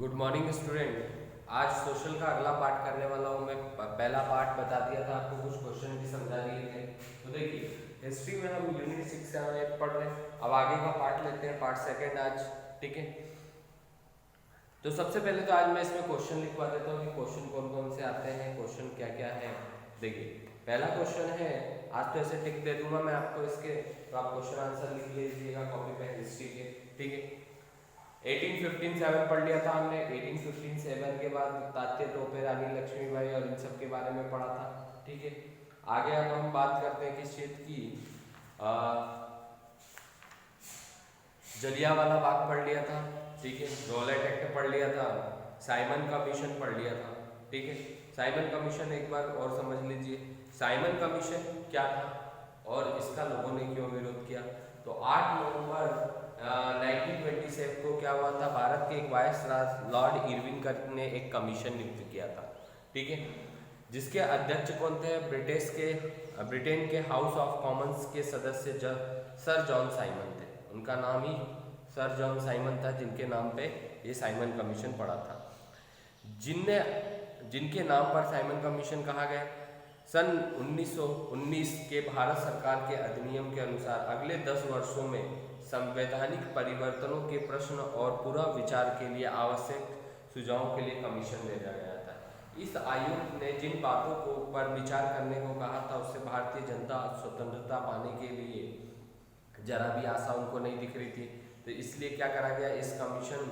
Good morning student. आज social का अगला पार्ट करने वाला हूँ मैं। पहला पार्ट बता दिया था आपको, कुछ क्वेश्चन भी समझा दिए थे। तो देखिए, हिस्ट्री में हम यूनिट 6 से 8 पढ़ रहे हैं। अब आगे का पार्ट लेते हैं, पार्ट सेकंड आज। ठीक है, तो सबसे पहले तो आज मैं इसमें क्वेश्चन लिखवा देता हूँ कि क्वेश्चन कौन कौन से आते हैं, क्वेश्चन क्या क्या है। देखिए, पहला क्वेश्चन है, आज तो ऐसे टिक दे दूंगा मैं आपको इसके, तो आप क्वेश्चन आंसर लिख लीजिएगा कॉपी पे हिस्ट्री के। ठीक है, 1815-7 पढ़ लिया था हमने। 1815-7 के बाद तात्या टोपे, रानी लक्ष्मीबाई और इन सब के बारे में पढ़ा था। ठीक है, आगे अब हम बात करते हैं किस चीज की। जलियांवाला बाग पढ़ लिया था। ठीक है, रॉलेट एक्ट पढ़ लिया था, साइमन कमीशन पढ़ लिया था। ठीक है, साइमन कमीशन एक बार और समझ लीजिए, साइमन कमीशन क्या था और इसका लोगों ने क्यों विरोध किया। तो 8 नवंबर 1927 को क्या हुआ था, भारत के एक वायसराय लॉर्ड इरविन ने एक कमीशन नियुक्त किया था। ठीक है, जिसके अध्यक्ष कौन थे, ब्रिटेन के हाउस ऑफ कॉमन्स के सदस्य सर जॉन साइमन थे। उनका नाम ही सर जॉन साइमन था, जिनके नाम पे ये साइमन कमीशन पड़ा था। जिनके नाम पर साइमन कमीशन कहा गया। सन 1919 के भारत सरकार के अधिनियम के अनुसार अगले 10 वर्षों में संवैधानिक परिवर्तनों के प्रश्न और पूरा विचार के लिए आवश्यक सुझावों के लिए कमीशन भेजा गया था। इस आयोग ने जिन बातों को पर विचार करने को कहा था, उससे भारतीय जनता स्वतंत्रता पाने के लिए जरा भी आशा उनको नहीं दिख रही थी। तो इसलिए क्या करा गया, इस कमीशन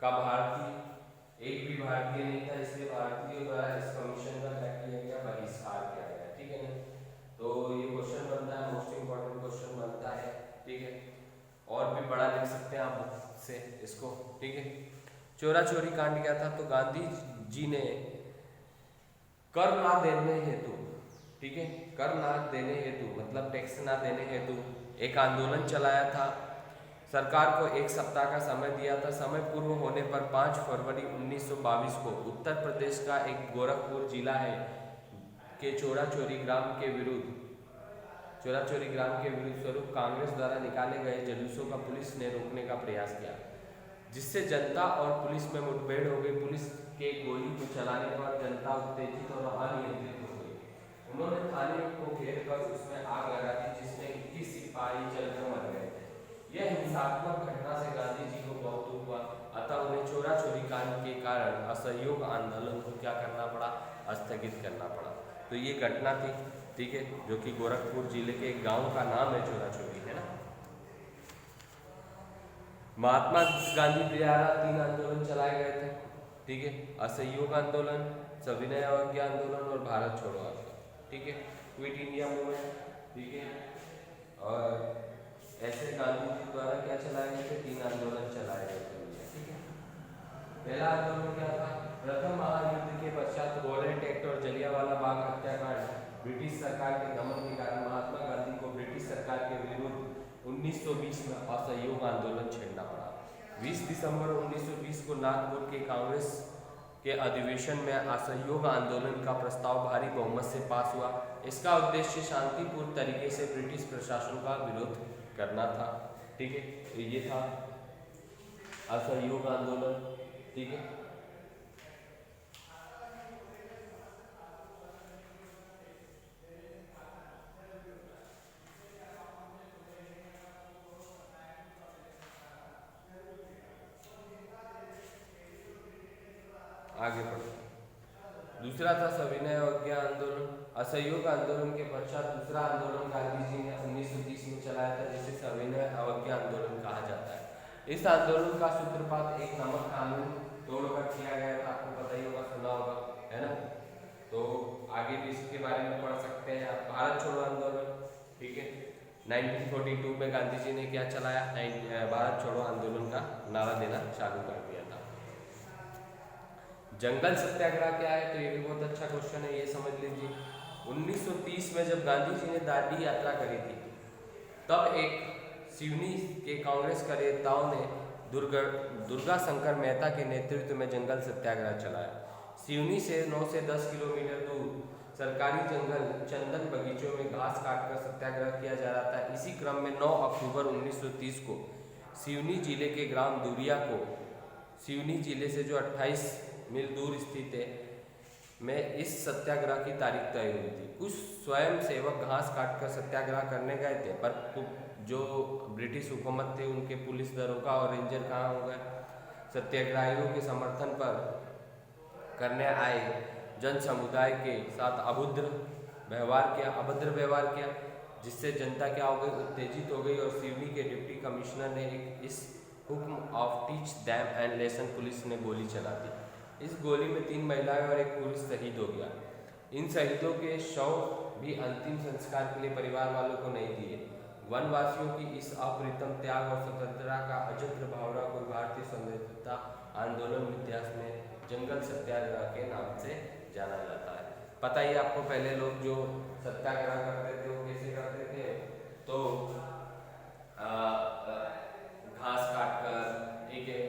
का एक भी भारतीय नहीं था, इसलिए भारतीयों द्वारा इस कमीशन का क्या किया गया, बहिष्कार किया गया। ठीक है ना, तो ये क्वेश्चन बनता है, मोस्ट इंपॉर्टेंट क्वेश्चन बनता है। ठीक है, और भी बड़ा लिख सकते हैं आप से इसको। ठीक है, चोरा चोरी कांड क्या था, तो गांधी जी ने कर ना देने हेतु, ठीक है, कर ना देने हेतु मतलब टैक्स ना देने हेतु एक आंदोलन चलाया था। सरकार को 1 सप्ताह का समय दिया था। समय पूर्व होने पर 5 फरवरी 1922 को उत्तर प्रदेश का एक गोरखपुर जिला है के चोरा चोरी ग्राम के विरुद्ध स्वरूप कांग्रेस द्वारा निकाले गए जुलूसों का पुलिस ने रोकने का प्रयास किया, जिससे जनता और पुलिस में मुठभेड़ हो गई। पुलिस के गोली को चलाने पर जनता उत्तेजित और अनियंत्रित हो गई। उन्होंने थाने को घेर कर उसमें आग लगा दी, जिसमें 21 सिपाही जलकर मर गए थे। यह हिंसात्मक घटना से गांधी जी को बहुत दुख हुआ, अतः उन्हें चोरा चोरी कांड के कारण असहयोग आंदोलन को क्या करना पड़ा, स्थगित करना पड़ा। तो ये घटना थी। ठीक है, जो कि गोरखपुर जिले के एक गांव का नाम है चोरा चोरी, है ना। महात्मा गांधी द्वारा 3 आंदोलन चलाए गए थे। ठीक है, असहयोग आंदोलन, सविनय अवज्ञा आंदोलन और भारत छोड़ो आंदोलन। ठीक है, क्विट इंडिया मूवमेंट। ठीक है, और ऐसे गांधी जी द्वारा क्या चलाए गए थे, 3 आंदोलन चलाए गए थे। ठीक है, पहला आंदोलन क्या था, प्रथम महायुद्ध के पश्चात रॉलेट एक्ट और जलियांवाला बाग हत्याकांड ब्रिटिश सरकार के दमन के कारण महात्मा गांधी को ब्रिटिश सरकार के विरुद्ध 1920 में असहयोग आंदोलन छेड़ना पड़ा। 20 दिसंबर 1920 को नागपुर के कांग्रेस के अधिवेशन में असहयोग आंदोलन का प्रस्ताव भारी बहुमत से पास हुआ। इसका उद्देश्य शांतिपूर्ण तरीके से ब्रिटिश प्रशासन का विरोध करना था। ठीक है, तो ये था असहयोग आंदोलन। ठीक है, आगे बढ़ो। दूसरा था सविनय अवज्ञा आंदोलन। असहयोग आंदोलन के पश्चात दूसरा आंदोलन गांधी जी ने 1930 में चलाया था, जिसे सविनय अवज्ञा आंदोलन कहा जाता है। इस आंदोलन का सूत्रपात एक नमक कानून तोड़कर किया गया था, आपको पता ही होगा, सुना होगा, है ना। तो आगे भी इसके बारे में पढ़ सकते हैं आप। भारत छोड़ो आंदोलन। ठीक है, 1942 में गांधी जी ने क्या चलाया, भारत छोड़ो आंदोलन का नारा देना चालू कर दिया था। जंगल सत्याग्रह क्या है, तो ये भी बहुत अच्छा क्वेश्चन है, ये समझ लीजिए। 1930 में जब गांधी जी ने दांडी यात्रा करी थी, तब एक सिवनी के कांग्रेस कार्यकर्ताओं ने दुर्गा शंकर मेहता के नेतृत्व में जंगल सत्याग्रह चलाया। सिवनी से 9 से 10 किलोमीटर दूर सरकारी जंगल चंदन बगीचों में घास काटकर सत्याग्रह किया जा रहा था। इसी क्रम में 9 अक्टूबर 1930 को सिवनी जिले के ग्राम दूरिया को सिवनी जिले से जो 28 मील दूर स्थित है में इस सत्याग्रह की तारीख तय हुई थी। कुछ स्वयं सेवक घास काटकर सत्याग्रह करने गए थे, पर जो ब्रिटिश हुकूमत थे उनके पुलिस दरोगा और रेंजर कहाँ हो गए। सत्याग्रहियों के समर्थन पर करने आए जन समुदाय के साथ अभद्र व्यवहार किया, जिससे जनता क्या हो गई, उत्तेजित हो गई और सिवनी के डिप्टी कमिश्नर ने इस हुक्म of teach them and lesson police ने गोली चला दी। इस गोली में 3 महिलाएं और 1 पुरुष शहीद हो गया। इन शहीदों के शव भी अंतिम संस्कार के लिए परिवार वालों को नहीं दिए। वनवासियों की इस अप्रीतम त्याग और स्वतंत्रता का अजस्र भावना को भारतीय स्वतंत्रता आंदोलन इतिहास में जंगल सत्याग्रह के नाम से जाना जाता है। पता ही आपको, पहले लोग जो सत्याग्रह करते थे वो कैसे करते थे, तो घास काटकर, ठीक है,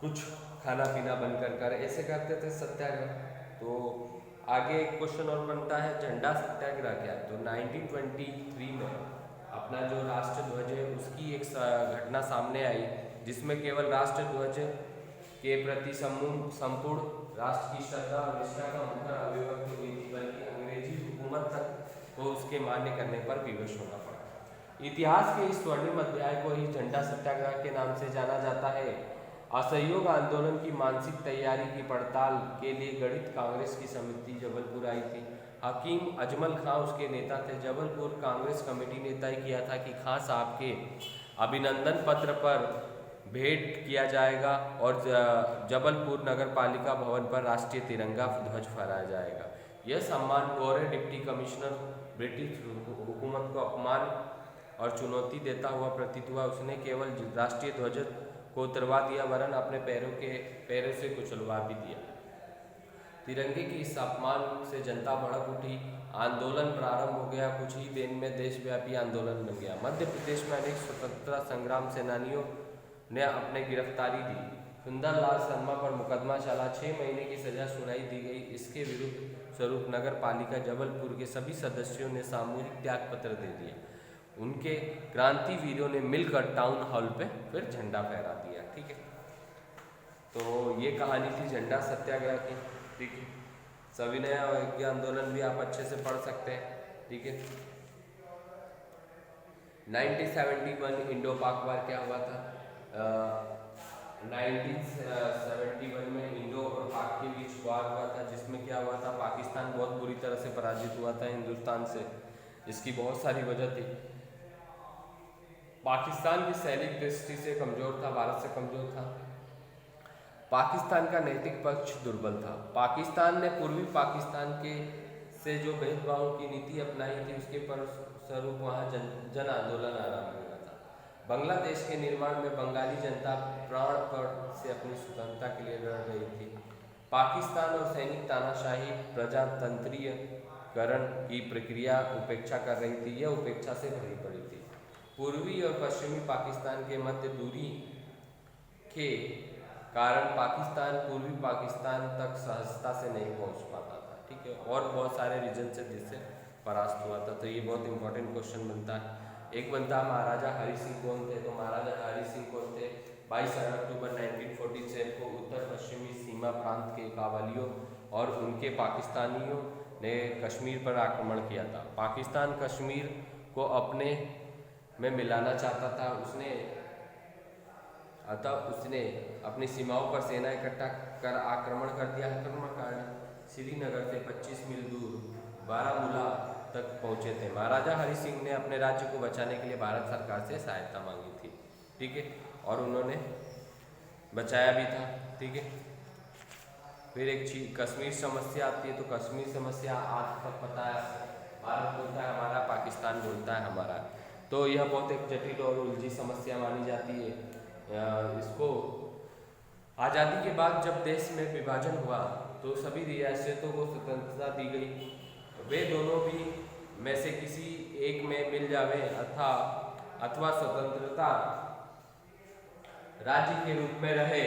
कुछ खाना पीना बंद कर ऐसे करते थे सत्याग्रह। तो आगे एक क्वेश्चन और बनता है, झंडा सत्याग्रह क्या है। तो 1923 में अपना जो राष्ट्र ध्वज है उसकी एक घटना सामने आई, जिसमें केवल राष्ट्र ध्वज के प्रति संपूर्ण राष्ट्र की श्रद्धा और निष्ठा का मुखर अभिव्यक्त हुई थी, बल्कि अंग्रेजी हुकूमत तक को उसके मान्य करने पर विवश होना पड़ा। इतिहास के इस स्वर्णिम अध्याय को ही झंडा सत्याग्रह के नाम से जाना जाता है। असहयोग आंदोलन की मानसिक तैयारी की पड़ताल के लिए गठित कांग्रेस की समिति जबलपुर आई थी। हकीम अजमल खां उसके नेता थे। जबलपुर कांग्रेस कमेटी ने तय किया था कि खां साहब के अभिनंदन पत्र पर भेंट किया जाएगा और जबलपुर नगर पालिका भवन पर राष्ट्रीय तिरंगा ध्वज फहराया जाएगा। यह सम्मान गौरव डिप्टी कमिश्नर ब्रिटिश हुकूमत को अपमान और चुनौती देता हुआ प्रतीत हुआ। उसने केवल राष्ट्रीय ध्वज को उतरवा दिया, वरन अपने पैरों से कुचलवा भी दिया। तिरंगे की इस अपमान से जनता भड़क उठी। आंदोलन प्रारंभ हो गया। कुछ ही दिन में देशव्यापी आंदोलन बन गया। मध्य प्रदेश में अनेक स्वतंत्रता संग्राम सेनानियों ने अपने गिरफ्तारी दी। सुंदरलाल शर्मा पर मुकदमा चला। 6 महीने की सजा सुनाई दी गई। इसके विरुद्ध स्वरूप नगर पालिका जबलपुर के सभी सदस्यों ने सामूहिक त्याग पत्र दे दिया। उनके क्रांतिवीरों ने मिलकर टाउन हॉल पे फिर झंडा फहरा दिया। ठीक है, तो ये कहानी थी झंडा सत्याग्रह की। ठीक है, सविनय अवज्ञा आंदोलन भी आप अच्छे से पढ़ सकते हैं। ठीक है, 1971 इंडो पाक वार क्या हुआ था। 1971 में इंडो और पाक के बीच वार हुआ था, जिसमें क्या हुआ था, पाकिस्तान बहुत बुरी तरह से पराजित हुआ था हिंदुस्तान से। इसकी बहुत सारी वजह थी। पाकिस्तान की सैनिक दृष्टि से कमजोर था, भारत से कमजोर था। पाकिस्तान का नैतिक पक्ष दुर्बल था। पाकिस्तान ने पूर्वी पाकिस्तान के से जो भेदभाव की नीति अपनाई थी, उसके फलस्वरूप वहाँ जन आंदोलन आरंभ हुआ था। बांग्लादेश के निर्माण में बंगाली जनता प्राणपण से अपनी स्वतंत्रता के लिए लड़ रही थी। पाकिस्तान और सैनिक तानाशाही प्रजातंत्रीयकरण की प्रक्रिया उपेक्षा कर रही थी। यह उपेक्षा से भरी पड़ी थी। पूर्वी और पश्चिमी पाकिस्तान के मध्य दूरी के कारण पाकिस्तान पूर्वी पाकिस्तान तक सहजता से नहीं पहुंच पाता था। ठीक है, और बहुत सारे रीजन से जिससे परास्त हुआ था। तो ये बहुत इंपॉर्टेंट क्वेश्चन बनता है। एक बनता है महाराजा हरि सिंह कौन थे। तो महाराजा हरि सिंह कौन थे, 22 अक्टूबर 1947 को उत्तर पश्चिमी सीमा प्रांत के काबालियों और उनके पाकिस्तानियों ने कश्मीर पर आक्रमण किया था। पाकिस्तान कश्मीर को अपने में मिलाना चाहता था। उसने अपनी सीमाओं पर सेना इकट्ठा कर आक्रमण कर दिया। आक्रमणकारी श्रीनगर से 25 मील दूर बारामूला तक पहुंचे थे। महाराजा हरि सिंह ने अपने राज्य को बचाने के लिए भारत सरकार से सहायता मांगी थी। ठीक है, और उन्होंने बचाया भी था। ठीक है, फिर एक चीज कश्मीर समस्या आती है। तो कश्मीर समस्या आज तक पता है, भारत बोलता है हमारा, पाकिस्तान बोलता है हमारा। तो यह बहुत एक जटिल और उलझी समस्या मानी जाती है। इसको आज़ादी के बाद जब देश में विभाजन हुआ तो सभी रियासतों को स्वतंत्रता दी गई। वे दोनों भी में से किसी एक में मिल जावे अथवा स्वतंत्रता राज्य के रूप में रहे।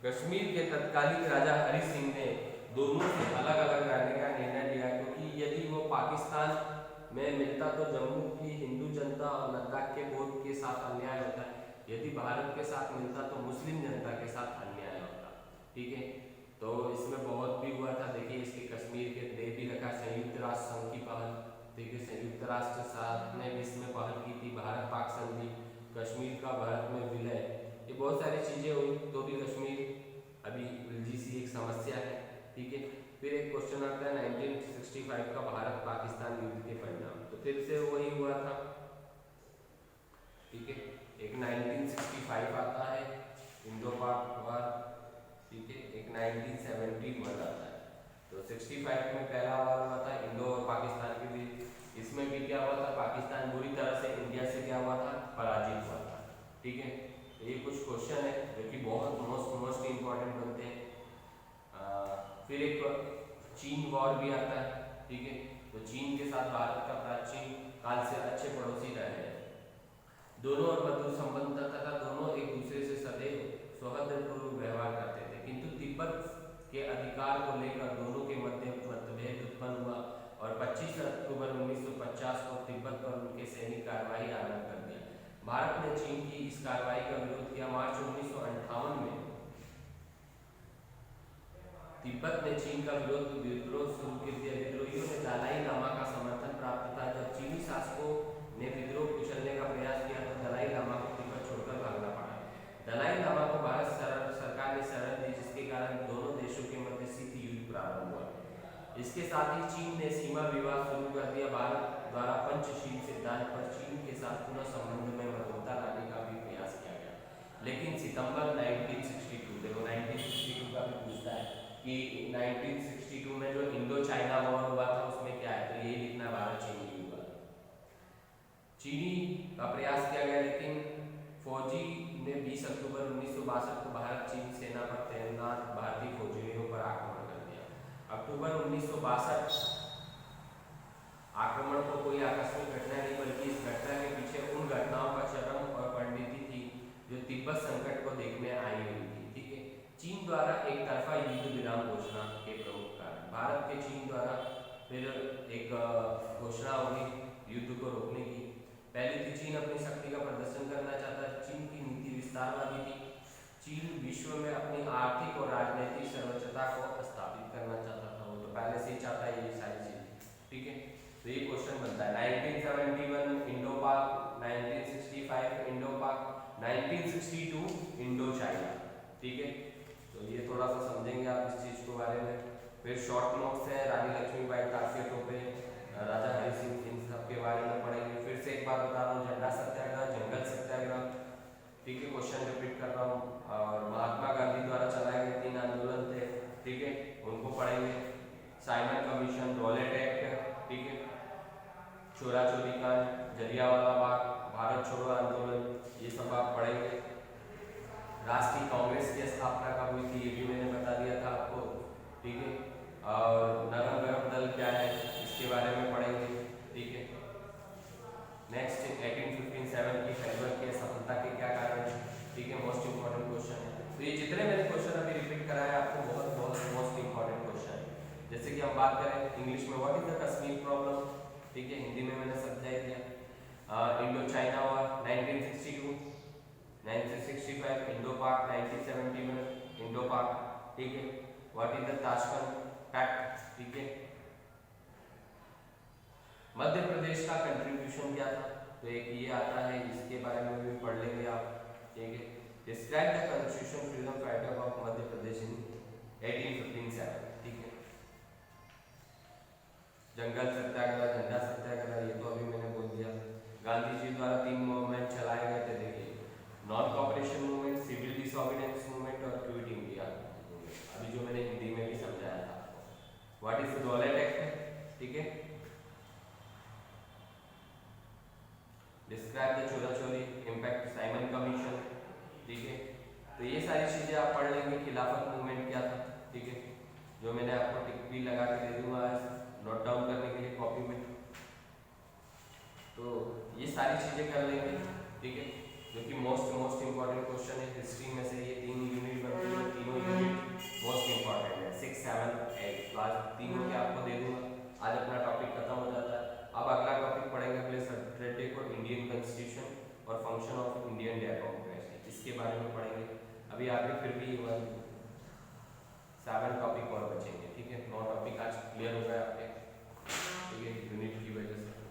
कश्मीर के तत्कालीन राजा हरि सिंह ने दोनों से अलग अलग रहने का निर्णय लिया, क्योंकि यदि वो पाकिस्तान में मिलता तो जम्मू की हिंदू जनता और लद्दाख के बोध के साथ अन्याय होता है। यदि भारत के साथ मिलता तो मुस्लिम जनता के साथ अन्याय होता। ठीक है, तो इसमें बहुत भी हुआ था। देखिए इसके कश्मीर के दे भी रखा संयुक्त राष्ट्र संघ की पहल। देखिए संयुक्त राष्ट्र संघ ने भी इसमें पहल की थी, भारत पाक संधि, कश्मीर का भारत में विलय, ये बहुत सारी चीजें हुई, तो भी कश्मीर अभी उलझी सी एक समस्या है। ठीक है, फिर एक क्वेश्चन आता है 1965 का भारत पाकिस्तान युद्ध के परिणाम, तो फिर से वही हुआ था। ठीक है, एक 1965 आता है इंडो पाक वार, ठीक है, एक 1971 आता है। तो 65 में पहला वार हुआ था इंडो और पाकिस्तान के बीच। इसमें भी क्या हुआ था, पाकिस्तान बुरी तरह से इंडिया से क्या हुआ था, पराजित हुआ था। ठीक है, तो ये कुछ क्वेश्चन है जो कि बहुत मोस्ट इंपॉर्टेंट बनते हैं। फिर एक चीन वॉर भी आता है। ठीक है, तो चीन के साथ भारत का प्राचीन काल से अच्छे पड़ोसी रहे हैं, दोनों और मधुर संबंध तथा दोनों एक दूसरे से सदैव सौहार्दपूर्वक व्यवहार करते थे, किंतु तिब्बत के अधिकार को लेकर दोनों के मध्य मतभेद उत्पन्न हुआ और 25 अक्टूबर 1950 को तिब्बत पर उनके सैनिक कार्रवाई आरंभ कर दिया। भारत ने चीन की इस कार्रवाई का विरोध किया। मार्च 1958 में तिब्बत ने चीन का विद्रोह शुरू कर दिया। विद्रोहियों ने दलाई लामा का समर्थन प्राप्त था। जब चीनी शासकों ने विद्रोह कुचलने का प्रयास किया तो दलाई लामा को तिब्बत छोड़कर भागना पड़ा। दलाई लामा को भारत सरकार ने शरण दी, जिसके कारण दोनों देशों के मध्य शीत युद्ध प्रारंभ हुआ। इसके साथ ही चीन ने सीमा विवाद शुरू कर दिया। भारत द्वारा पंचशील सिद्धांत पर चीन के साथ पुनः संबंध में मधुरता लाने का भी प्रयास किया गया, लेकिन सितंबर 1962, देखो 1962 का भी पूछता है कि 1962 में जो इंडो चाइना वॉर हुआ था उसमें क्या है, तो यही लिखना भारत चीन युद्ध। चीनी का प्रयास किया गया, लेकिन फौजी ने 20 अक्टूबर 1962 को भारत चीन सेना पर तैनात भारतीय फौजियों पर आक्रमण कर दिया। अक्टूबर 1962 आक्रमण को कोई आकस्मिक घटना नहीं, बल्कि इस घटना के पीछे उन घटनाओं का चरम और परिणति थी जो तिब्बत संकट को देखने आई हुई थी। ठीक है, चीन द्वारा एक तरफा युद्ध विराम घोषणा के प्रमुख कारण, भारत के चीन द्वारा फिर एक घोषणा होगी युद्ध को रोकने की। पहली थी चीन अपनी शक्ति का प्रदर्शन करना चाहता है। चीन की नीति विस्तारवादी थी। चीन विश्व में अपनी आर्थिक और राजनीतिक सर्वोच्चता को स्थापित करना चाहता था, वो तो पहले से ही चाहता है ये सारी चीज। ठीक है, तो ये क्वेश्चन बनता है 1971 इंडो पाक, 1965 इंडो पाक, 1962 इंडो चाइना। ठीक है, तो ये थोड़ा सा समझेंगे आप इस चीज के बारे में। फिर शॉर्ट नोट्स है, रानी लक्ष्मीबाई, काफिया टोपे, राजा हरि सिंह, इन सब के बारे में पढ़ेंगे। फिर से एक बार बता रहा हूँ, झंडा सत्याग्रह, जंगल सत्याग्रह, ठीक है, क्वेश्चन रिपीट कर रहा हूँ, और महात्मा गांधी द्वारा चलाए गए 3 आंदोलन थे। ठीक है, उनको पढ़ेंगे। साइमन कमीशन, रॉलेट एक्ट, ठीक है, चोरा चोरी कांड, जलियांवाला बाग, भारत छोड़ो आंदोलन, ये सब आप पढ़ेंगे। राष्ट्रीय कांग्रेस की स्थापना कब हुई थी, ये भी मैंने बता दिया था आपको। ठीक है, और नरम गरम दल क्या है, इसके बारे में पढ़ेंगे। ठीक है, नेक्स्ट 1857 की खैबर की सफलता के क्या कारण है। ठीक है, मोस्ट इंपॉर्टेंट क्वेश्चन है। तो ये जितने मैंने क्वेश्चन अभी रिपीट कराया आपको, बहुत बहुत मोस्ट इंपॉर्टेंट क्वेश्चन है। जैसे कि हम बात करें इंग्लिश में, what is the Kashmir problem. ठीक है, हिंदी में मैंने समझाई दिया। इंडो चाइना वॉर 1962, 1965 इंडो पाक, 1971 इंडो पाक। ठीक है, what is the Tashkent pact. ठीक है, मध्य प्रदेश का कंट्रीब्यूशन क्या था, तो एक ये आता है, इसके बारे में भी पढ़ लेंगे आप। ठीक है, describe the constitution freedom fighter of Madhya Pradesh in 1857। ठीक है, जंगल सत्याग्रह, झंडा सत्याग्रह, ये तो अभी मैंने बोल दिया। गांधी जी द्वारा 3 मूवमेंट चलाए गए थे। देखिए, non cooperation movement, civil disobedience movement और क्विट इंडिया मूवमेंट, अभी जो मैंने हिंदी में भी समझाया था आपको। What is the Rowlatt act. ठीक है, डिस्क्राइब द चोरा चोरी इम्पैक्ट, साइमन कमीशन। ठीक है, तो ये सारी चीजें आप पढ़ लेंगे। खिलाफत मूवमेंट क्या था, ठीक है, जो मैंने आपको टिक भी लगा के दे दूंगा नोट डाउन करने के लिए कॉपी में। तो ये सारी चीजें कर लेंगे। ठीक है, जो कि मोस्ट इंपॉर्टेंट क्वेश्चन है। हिस्ट्री में से ये 3 यूनिट बनती है, तीनों यूनिट मोस्ट इंपॉर्टेंट है। 6, 7, 8 क्लास तीनों के आपको दे दूंगा। आज अपना टॉपिक खत्म हो जाता है। अब अगला टॉपिक पढ़ेंगे अगले सैटरडे को, इंडियन कॉन्स्टिट्यूशन और फंक्शन ऑफ इंडियन डेमोक्रेसी। अभी आगे फिर भी 7 टॉपिक और बचेंगे, ठीक है। 9 टॉपिक आज क्लियर हो गए आपके, ठीक है, यूनिट की वजह से।